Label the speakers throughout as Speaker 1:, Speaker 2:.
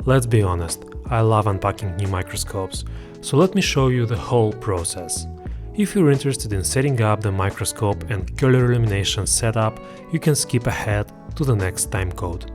Speaker 1: Let's be honest, I love unpacking new microscopes, so let me show you the whole process. If you're interested in setting up the microscope and Köhler illumination setup, you can skip ahead to the next timecode.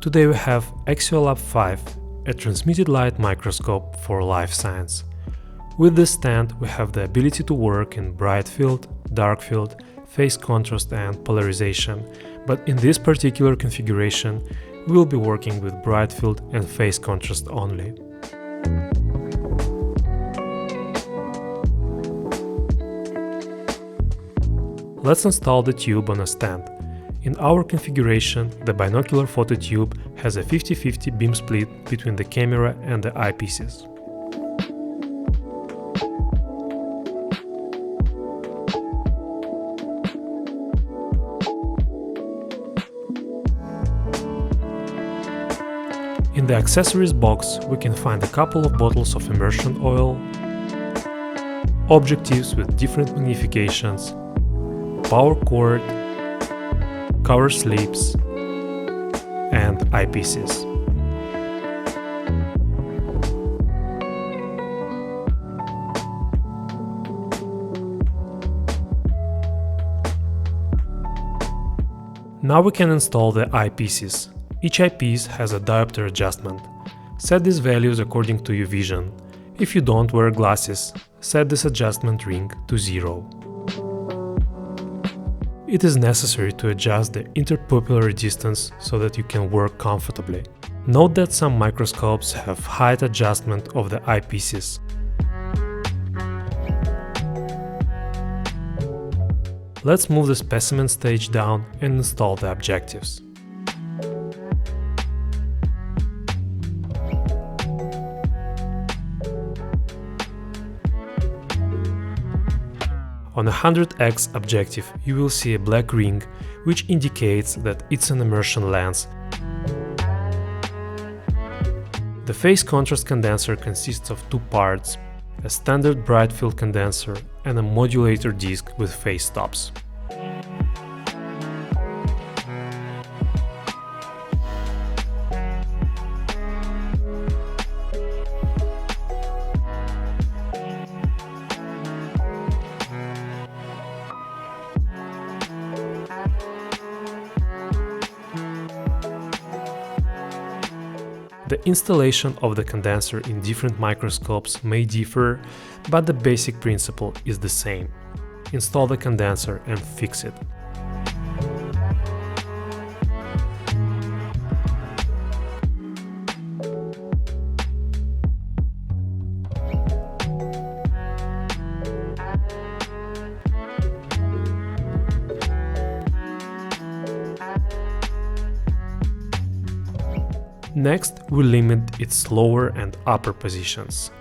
Speaker 1: Today we have Axiolab 5, a transmitted light microscope for life science. With this stand we have the ability to work in bright field, dark field, phase contrast and polarization, but in this particular configuration we will be working with bright field and phase contrast only. Let's install the tube on a stand. In our configuration, the binocular photo tube has a 50-50 beam split between the camera and the eyepieces. In the accessories box, we can find a couple of bottles of immersion oil, objectives with different magnifications, power cord, cover slips, and eyepieces. Now we can install the eyepieces. Each eyepiece has a diopter adjustment. Set these values according to your vision. If you don't wear glasses, set this adjustment ring to 0. It is necessary to adjust the interpupillary distance so that you can work comfortably. Note that some microscopes have height adjustment of the eyepieces. Let's move the specimen stage down and install the objectives. On a 100x objective, you will see a black ring, which indicates that it's an immersion lens. The phase contrast condenser consists of two parts, a standard bright field condenser and a modulator disc with phase stops. The installation of the condenser in different microscopes may differ, but the basic principle is the same. Install the condenser and fix it. Next, we limit its lower and upper positions.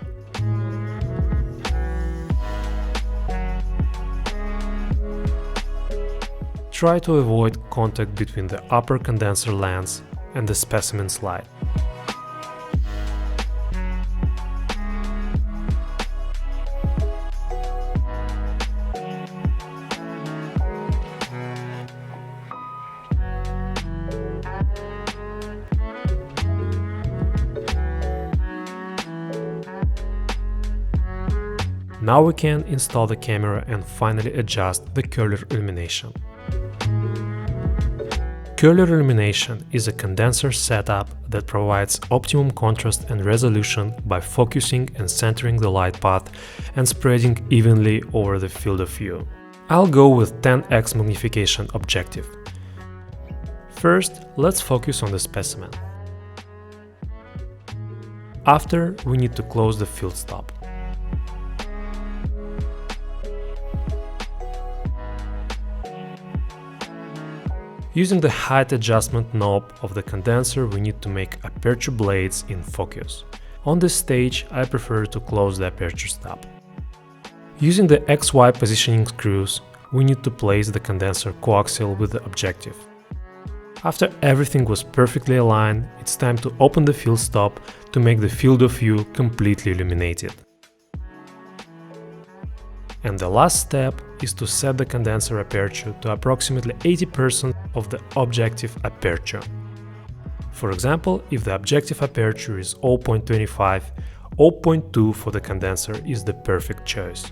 Speaker 1: Try to avoid contact between the upper condenser lens and the specimen slide. Now we can install the camera and finally adjust the Köhler illumination. Köhler illumination is a condenser setup that provides optimum contrast and resolution by focusing and centering the light path and spreading evenly over the field of view. I'll go with 10x magnification objective. First, let's focus on the specimen. After, we need to close the field stop. Using the height adjustment knob of the condenser, we need to make aperture blades in focus. On this stage, I prefer to close the aperture stop. Using the XY positioning screws, we need to place the condenser coaxial with the objective. After everything was perfectly aligned, it's time to open the field stop to make the field of view completely illuminated. And the last step is to set the condenser aperture to approximately 80% of the objective aperture. For example, if the objective aperture is 0.25, 0.2 for the condenser is the perfect choice.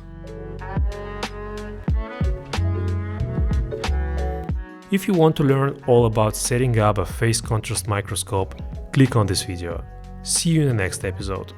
Speaker 1: If you want to learn all about setting up a phase contrast microscope, click on this video. See you in the next episode.